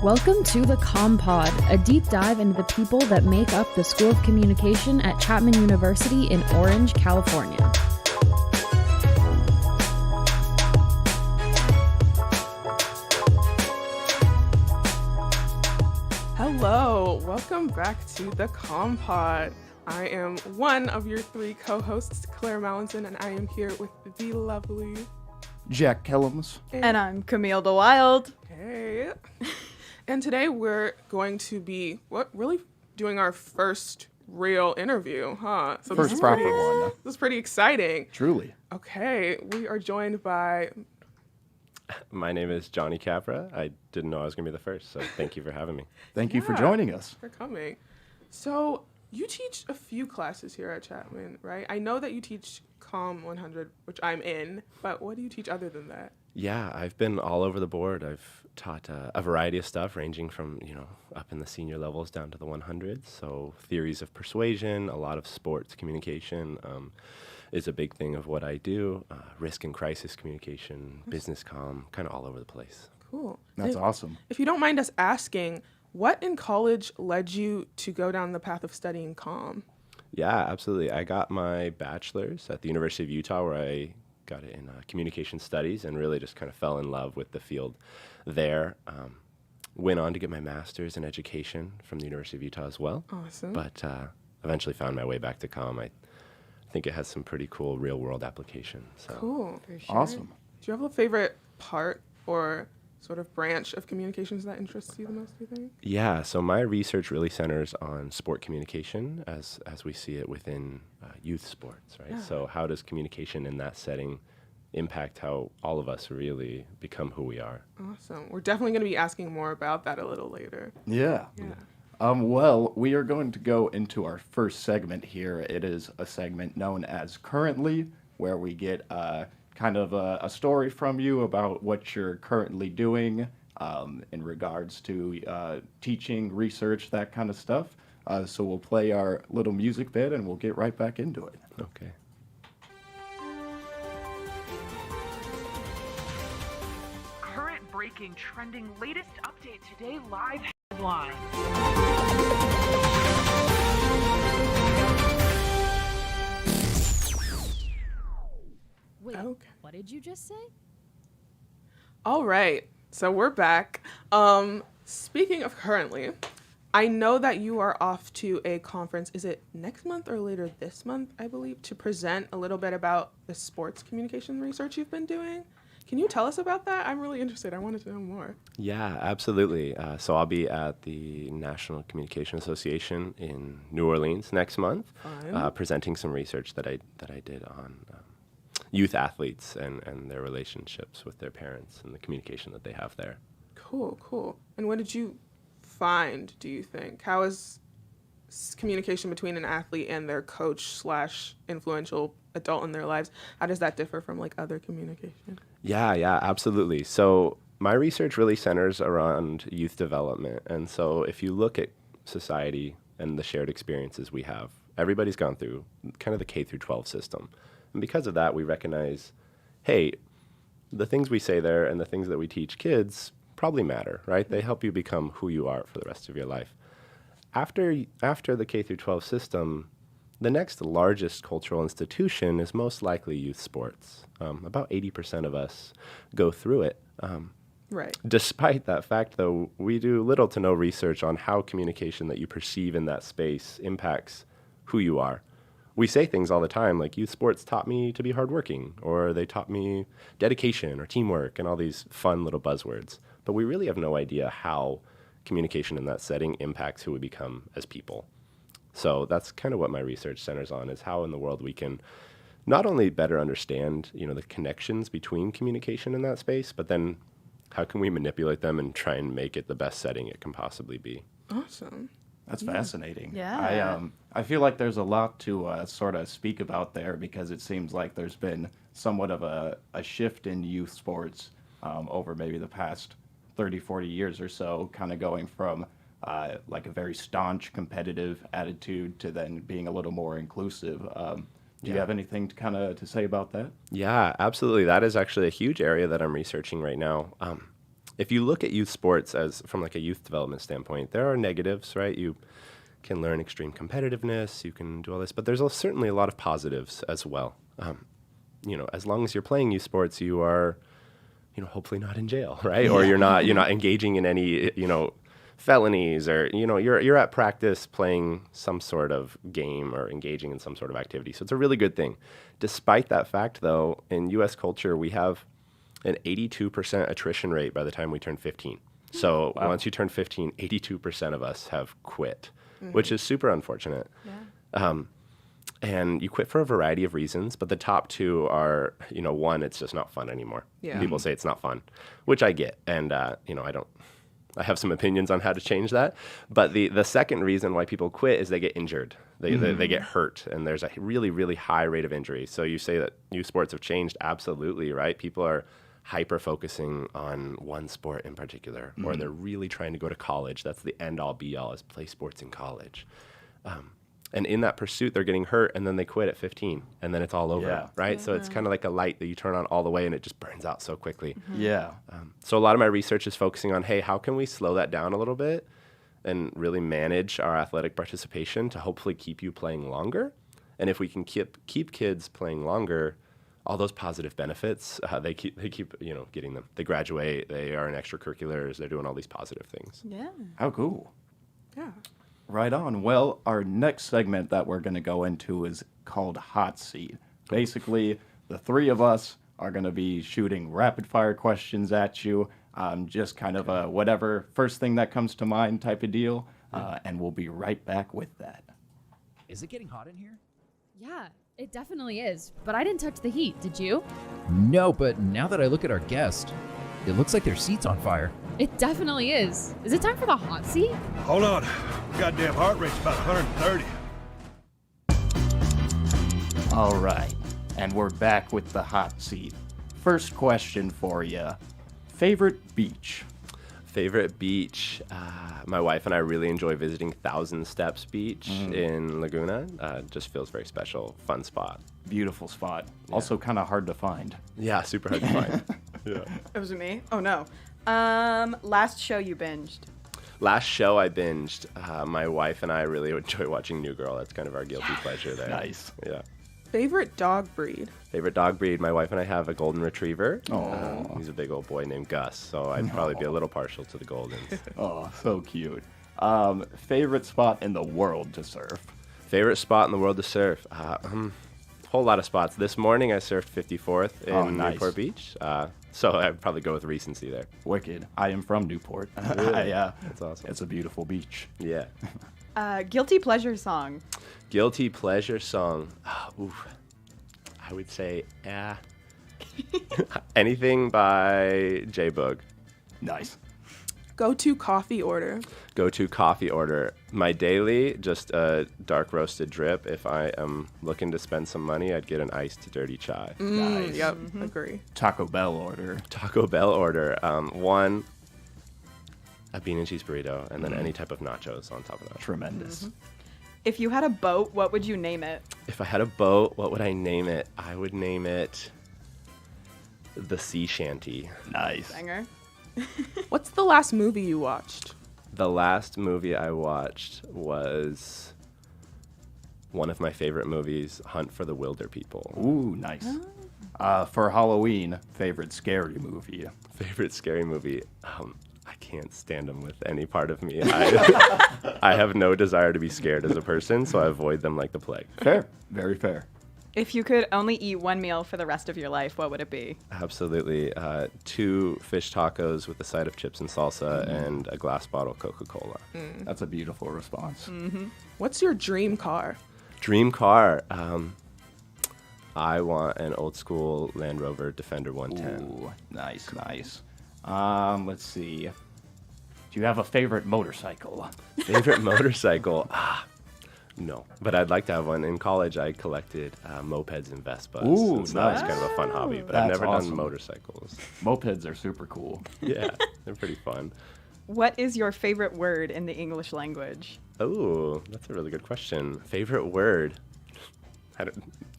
Welcome to the Comm Pod, a deep dive into the people that make up the School of Communication at Chapman University in Orange, California. Hello, welcome back to the Comm Pod. I am one of your three co-hosts, Claire Mallinson, and I am here with the lovely Jack Kellums. And I'm Camille DeWild. Hey. And today we're going to be really doing our first real interview, huh? So First proper one. This is pretty exciting. Truly. Okay, we are joined by... My name is Johnny Capra. I didn't know I was going to be the first, so thank you for having me. Thank you for joining us. For coming. So you teach a few classes here at Chapman, right? I know that you teach Comm 100, which I'm in, but what do you teach other than that? Yeah, I've been all over the board. I've taught a variety of stuff ranging from, up in the senior levels down to the 100s. So theories of persuasion, a lot of sports communication is a big thing of what I do. Risk and crisis communication, business comm, kind of all over the place. Cool. That's awesome. If you don't mind us asking, what in college led you to go down the path of studying comm? Yeah, absolutely. I got my bachelor's at the University of Utah, where I got it in communication studies and really just kind of fell in love with the field there. Went on to get my master's in education from the University of Utah as well. Awesome. But eventually found my way back to comm. I think it has some pretty cool real-world application. So. Cool. For sure. Awesome. Do you have a favorite part or sort of branch of communications that interests you the most, do you think? Yeah, so my research really centers on sport communication as we see it within youth sports, right? Yeah. So how does communication in that setting impact how all of us really become who we are? Awesome. We're definitely going to be asking more about that a little later. Yeah. Well, we are going to go into our first segment here. It is a segment known as Currently, where we get kind of a story from you about what you're currently doing in regards to teaching, research, that kind of stuff. So we'll play our little music bit and we'll get right back into it. Okay. Current breaking, trending, latest update today, live headline. Wait, Okay. what did you just say? All right. So we're back. Speaking of currently, I know that you are off to a conference. Is it next month or later this month, I believe, to present a little bit about the sports communication research you've been doing? Can you tell us about that? I'm really interested. I wanted to know more. Yeah, absolutely. So I'll be at the National Communication Association in New Orleans next month, Fun. presenting some research that I did on youth athletes and their relationships with their parents and the communication that they have there. Cool. And what did you find, do you think? How is communication between an athlete and their coach / influential adult in their lives, how does that differ from like other communication? Yeah, absolutely. So my research really centers around youth development. And so if you look at society and the shared experiences we have, everybody's gone through kind of the K through 12 system. And because of that, we recognize, hey, the things we say there and the things that we teach kids probably matter, right? They help you become who you are for the rest of your life. After the K through 12 system, the next largest cultural institution is most likely youth sports. About 80% of us go through it. Right. Despite that fact, though, we do little to no research on how communication that you perceive in that space impacts who you are. We say things all the time like youth sports taught me to be hardworking, or they taught me dedication or teamwork and all these fun little buzzwords. But we really have no idea how communication in that setting impacts who we become as people. So that's kind of what my research centers on, is how in the world we can not only better understand, the connections between communication in that space, but then how can we manipulate them and try and make it the best setting it can possibly be. Awesome. That's fascinating. Yeah. I feel like there's a lot to sort of speak about there, because it seems like there's been somewhat of a shift in youth sports over maybe the past 30, 40 years or so, kind of going from like a very staunch competitive attitude to then being a little more inclusive. Do you have anything to say about that? Yeah, absolutely. That is actually a huge area that I'm researching right now. if you look at youth sports as from like a youth development standpoint, there are negatives, right? You can learn extreme competitiveness, you can do all this, but there's certainly a lot of positives as well. As long as you're playing youth sports, you are, hopefully not in jail, right? Or you're not engaging in any, felonies, or you're at practice playing some sort of game or engaging in some sort of activity. So it's a really good thing. Despite that fact, though, in U.S. culture, we have an 82% attrition rate by the time we turn 15. So once you turn 15, 82% of us have quit, which is super unfortunate. Yeah. And you quit for a variety of reasons, but the top two are, one, it's just not fun anymore. Yeah. People say it's not fun, which I get. And, I have some opinions on how to change that. But the second reason why people quit is they get injured. They get hurt, and there's a really, really high rate of injury. So you say that youth sports have changed. Absolutely, right? People are hyper-focusing on one sport in particular, or they're really trying to go to college. That's the end-all, be-all, is play sports in college. And in that pursuit, they're getting hurt, and then they quit at 15, and then it's all over, right? So it's kind of like a light that you turn on all the way, and it just burns out so quickly. Yeah. So a lot of my research is focusing on, hey, how can we slow that down a little bit and really manage our athletic participation to hopefully keep you playing longer? And if we can keep kids playing longer, all those positive benefits, they keep getting them. They graduate, they are in extracurriculars, they're doing all these positive things. Yeah. How cool. Yeah. Right on. Well, our next segment that we're going to go into is called Hot Seat. Basically, the three of us are going to be shooting rapid-fire questions at you, just kind of a whatever first thing that comes to mind type of deal, and we'll be right back with that. Is it getting hot in here? Yeah, it definitely is. But I didn't touch the heat, did you? No, but now that I look at our guest, it looks like their seat's on fire. It definitely is. Is it time for the hot seat? Hold on. Goddamn heart rate's about 130. All right, and we're back with the Hot Seat. First question for you. Favorite beach? Favorite beach? My wife and I really enjoy visiting Thousand Steps Beach in Laguna. Just feels very special. Fun spot. Beautiful spot. Also kind of hard to find. Yeah, super hard to find. Yeah. It was me? Oh, no. Last show you binged. Last show I binged, my wife and I really enjoy watching New Girl. That's kind of our guilty pleasure there. Nice. Yeah. Favorite dog breed? Favorite dog breed? My wife and I have a golden retriever. He's a big old boy named Gus, so I'd probably be a little partial to the Goldens. Oh, so cute. Favorite spot in the world to surf? Favorite spot in the world to surf? Whole lot of spots. This morning I surfed 54th in nice. Newport Beach. So I'd probably go with recency there. Wicked. I am from Newport. Really? That's awesome. It's a beautiful beach. Yeah. Guilty pleasure song. Guilty pleasure song. I would say, anything by J-Boog. Nice. Go-to coffee order? Go-to coffee order. My daily, just a dark roasted drip. If I am looking to spend some money, I'd get an iced dirty chai. Nice. Yep, agree. Taco Bell order. Taco Bell order. One, a bean and cheese burrito, and then any type of nachos on top of that. Tremendous. If you had a boat, what would you name it? If I had a boat, what would I name it? I would name it the Sea Shanty. Nice. Banger. What's the last movie you watched? The last movie I watched was one of my favorite movies, Hunt for the Wilder People. Ooh, nice. For Halloween, favorite scary movie? Favorite scary movie? I can't stand them with any part of me. I have no desire to be scared as a person, so I avoid them like the plague. Fair. Very fair. If you could only eat one meal for the rest of your life, what would it be? Absolutely. 2 fish tacos with a side of chips and salsa and a glass bottle Coca-Cola. That's a beautiful response. What's your dream car? Dream car. I want an old school Land Rover Defender 110. Ooh, nice, nice. Let's see. Do you have a favorite motorcycle? Favorite motorcycle? No, but I'd like to have one. In college, I collected mopeds and Vespas. Ooh, so that was nice. kind of a fun hobby, but That's I've never awesome. done motorcycles. Mopeds are super cool. Yeah, they're pretty fun. What is your favorite word in the English language? Oh, that's a really good question. Favorite word? Do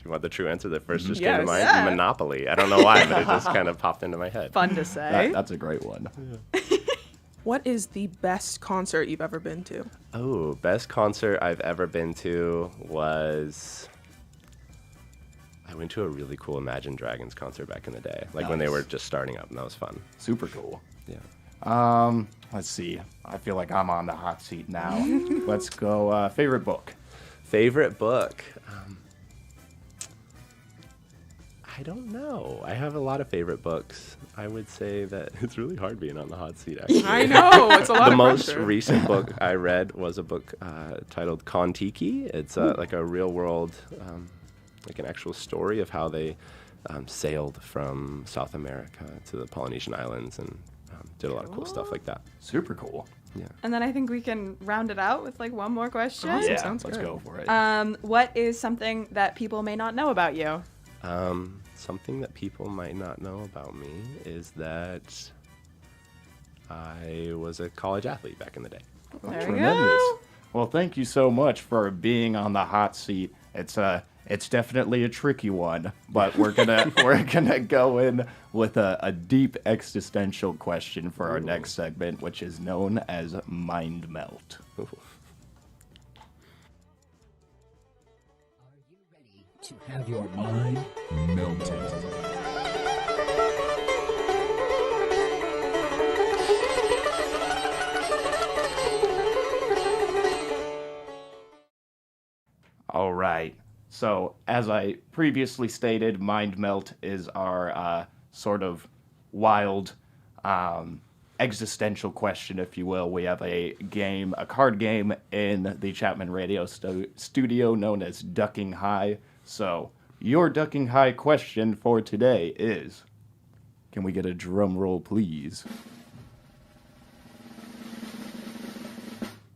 you want the true answer that first just came Yes. to mind? Yeah. Monopoly. I don't know why, but it just kind of popped into my head. Fun to say. That's a great one. What is the best concert you've ever been to? Oh, best concert I've ever been to was... I went to a really cool Imagine Dragons concert back in the day, like when they Nice. were just starting up, and that was fun. Super cool. Yeah. Let's see. I feel like I'm on the hot seat now. Let's go. Favorite book. Favorite book? I don't know. I have a lot of favorite books. I would say that it's really hard being on the hot seat, actually. I know, it's a lot The of most pressure. recent book I read was a book titled Kon-Tiki. It's like a real world, like an actual story of how they sailed from South America to the Polynesian Islands and did a lot of cool stuff like that. Super cool. Yeah. And then I think we can round it out with like one more question. Awesome. Yeah, sounds let's good. go for it. What is something that people may not know about you? Something that people might not know about me is that I was a college athlete back in the day. There we Tremendous. go. Well, thank you so much for being on the hot seat. It's definitely a tricky one, but we're gonna go in with a deep existential question for our next segment, which is known as Mind Melt. To have your mind melted. All right. So, as I previously stated, Mind Melt is our sort of wild existential question, if you will. We have a card game in the Chapman Radio studio known as Ducking High. So, your Ducking High question for today is, can we get a drum roll, please?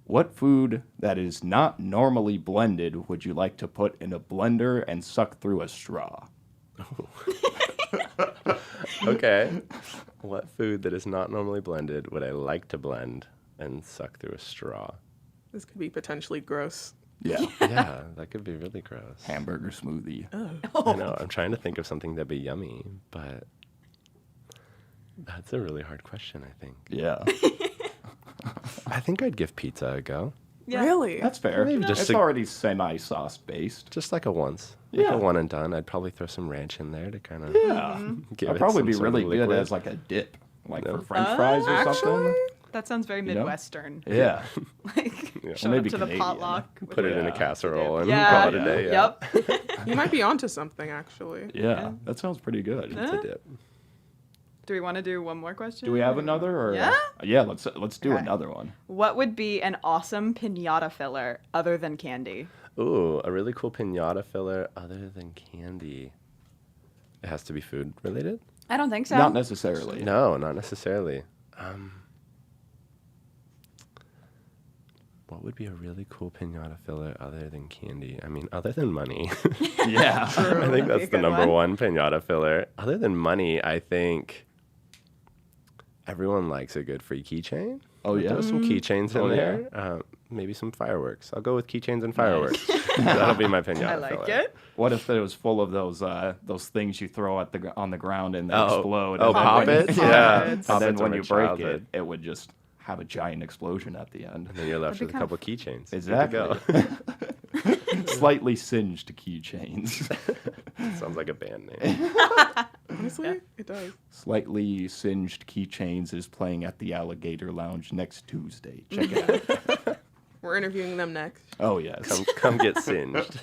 What food that is not normally blended would you like to put in a blender and suck through a straw? Okay. What food that is not normally blended would I like to blend and suck through a straw? This could be potentially gross. Yeah. Yeah, that could be really gross. Hamburger smoothie. I know. I'm trying to think of something that'd be yummy, but that's a really hard question, I think. Yeah. I think I'd give pizza a go. Yeah. Really? That's fair. Maybe just It's to- already semi-sauce based. Just like a once. Like Yeah. a one and done. I'd probably throw some ranch in there to kind of Yeah. give That'd it probably some be sort of really good liquid. as like a dip, like No. for French fries or something. That sounds very know? Midwestern. Yeah. Like Yeah. showing maybe up to the Canadian. potluck. with Put it in a Yeah. casserole and Yeah. call it a day. Yeah. Yep. You might be onto something, actually. Yeah. That sounds pretty good. It's a dip. Do we want to do one more question? Do we have another? Or Yeah? Yeah, let's do Okay. another one. What would be an awesome pinata filler other than candy? Ooh, a really cool pinata filler other than candy. It has to be food related? I don't think so. Not necessarily. No, not necessarily. What would be a really cool pinata filler other than candy? I mean, other than money. Yeah. I think That'd be that's a the good number one. one pinata filler. Other than money, I think everyone likes a good free keychain. Oh, yeah? Throw some keychains in Oh, yeah. there. Maybe some fireworks. I'll go with keychains and fireworks. That'll be my pinata I like filler. it. What if it was full of those things you throw at on the ground and they explode? Oh, and then pop when- it? Pop Yeah. it. And Pop then it's when from you a break childhood. it would just have a giant explosion at the end. And then you're left That'd with a be couple keychains. Good to Exactly. go. Slightly singed keychains. Sounds like a band name. Honestly, it does. Slightly Singed Keychains is playing at the Alligator Lounge next Tuesday. Check it out. We're interviewing them next. Oh, yes. Come get singed.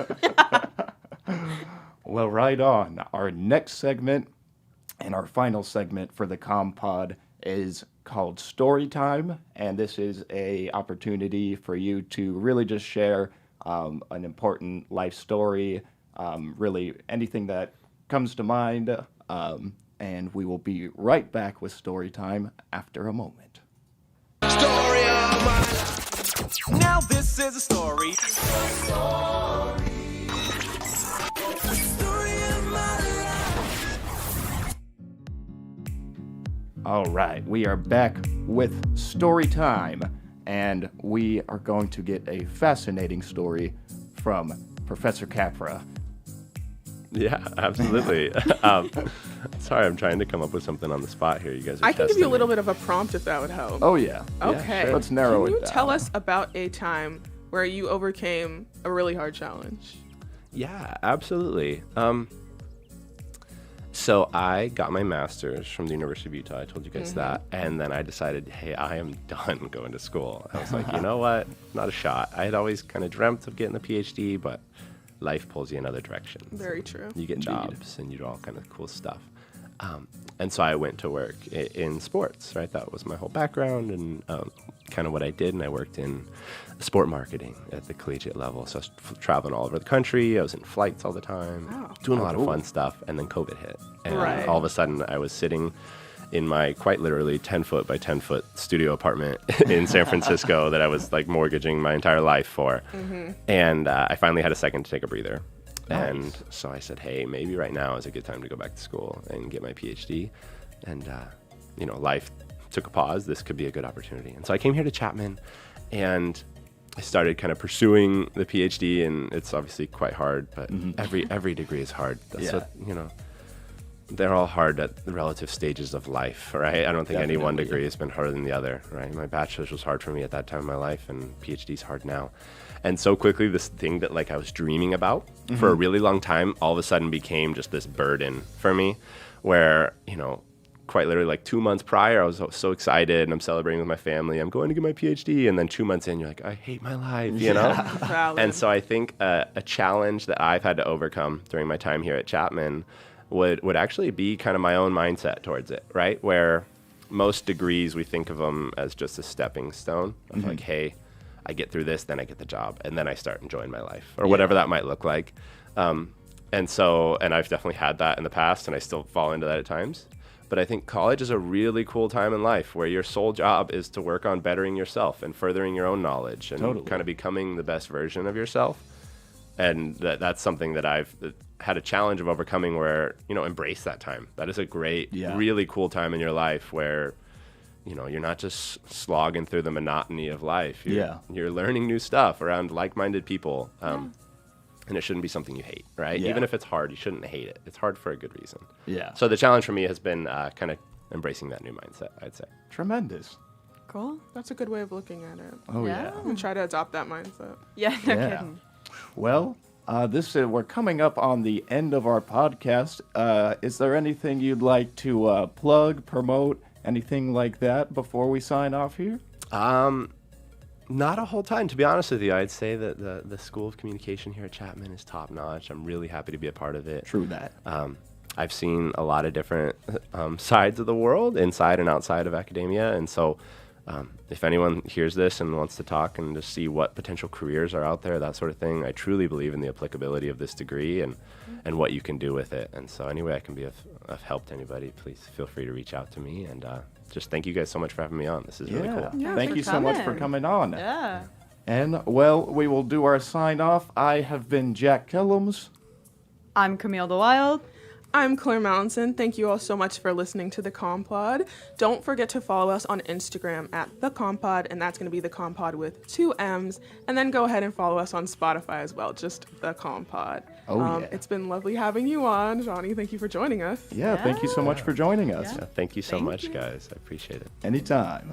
Well, right on. Our next segment and our final segment for the Comm Pod is called Story Time, and this is a opportunity for you to really just share an important life story, really anything that comes to mind, and we will be right back with Story Time after a moment. Story of my life. Now this is a story. All right, we are back with Story Time, and we are going to get a fascinating story from Professor Capra. Yeah, absolutely. Sorry, I'm trying to come up with something on the spot here. You guys are I can give you a testing little me. bit of a prompt if that would help. Oh, yeah. Okay. Sure. Let's narrow Can it you down. tell us about a time where you overcame a really hard challenge? Yeah, absolutely. So I got my master's from the University of Utah. I told you guys that. And then I decided, hey, I am done going to school. I was like, you know what? Not a shot. I had always kind of dreamt of getting a PhD, but life pulls you in other directions. Very true. You get Indeed. jobs and you do all kind of cool stuff. And so I went to work in sports, right? That was my whole background and kind of what I did. And I worked in sport marketing at the collegiate level. So I was traveling all over the country. I was in flights all the time, doing a lot of fun stuff. And then COVID hit. And Right. all of a sudden I was sitting in my quite literally 10 foot by 10 foot studio apartment in San Francisco that I was like mortgaging my entire life for. And I finally had a second to take a breather. And so I said, hey, maybe right now is a good time to go back to school and get my PhD. And, you know, life took a pause. This could be a good opportunity. And so I came here to Chapman and I started kind of pursuing the PhD. And it's obviously quite hard, but every degree is hard. That's what, you know, they're all hard at the relative stages of life, right? I don't think any one degree has been harder than the other, right? My bachelor's was hard for me at that time in my life, and PhD's hard now. And so quickly, this thing that like I was dreaming about for a really long time, all of a sudden became just this burden for me, where, you know, quite literally like 2 months prior, I was so excited and I'm celebrating with my family. I'm going to get my PhD. And then 2 months in, you're like, I hate my life, you know? Valid. And so I think a challenge that I've had to overcome during my time here at Chapman would actually be kind of my own mindset towards it, right? Where most degrees, we think of them as just a stepping stone of like, hey, I get through this, then I get the job, and then I start enjoying my life, or whatever that might look like. And I've definitely had that in the past, and I still fall into that at times. But I think college is a really cool time in life where your sole job is to work on bettering yourself and furthering your own knowledge and kind of becoming the best version of yourself. And that's something that I've had a challenge of overcoming where, you know, embrace that time. That is a great, really cool time in your life where, you know, you're not just slogging through the monotony of life. You're learning new stuff around like-minded people. And it shouldn't be something you hate, right? Even if it's hard, you shouldn't hate it. It's hard for a good reason. So the challenge for me has been kind of embracing that new mindset, I'd say. Tremendous. Cool. That's a good way of looking at it. Oh, yeah. I'm going to try to adopt that mindset. Yeah, no kidding. Well, we're coming up on the end of our podcast. Is there anything you'd like to plug, promote, anything like that before we sign off here? Not a whole ton, to be honest with you. I'd say that the School of Communication here at Chapman is top notch. I'm really happy to be a part of it. True that. I've seen a lot of different sides of the world, inside and outside of academia, and so if anyone hears this and wants to talk and just see what potential careers are out there, that sort of thing, I truly believe in the applicability of this degree and what you can do with it. And so any way I can be of help to anybody, please feel free to reach out to me. And just thank you guys so much for having me on. This is really cool. Yeah, Thank you so much for coming on. Yeah. And, well, we will do our sign-off. I have been Jack Kellums. I'm Camille DeWild. I'm Claire Mallinson. Thank you all so much for listening to the Comm Pod. Don't forget to follow us on Instagram at the Comm Pod, and that's going to be the Comm Pod with 2 M's. And then go ahead and follow us on Spotify as well, just the Comm Pod. It's been lovely having you on, Johnny. Thank you for joining us. Yeah, thank you so much for joining us. Thank you so much, guys. I appreciate it. Anytime.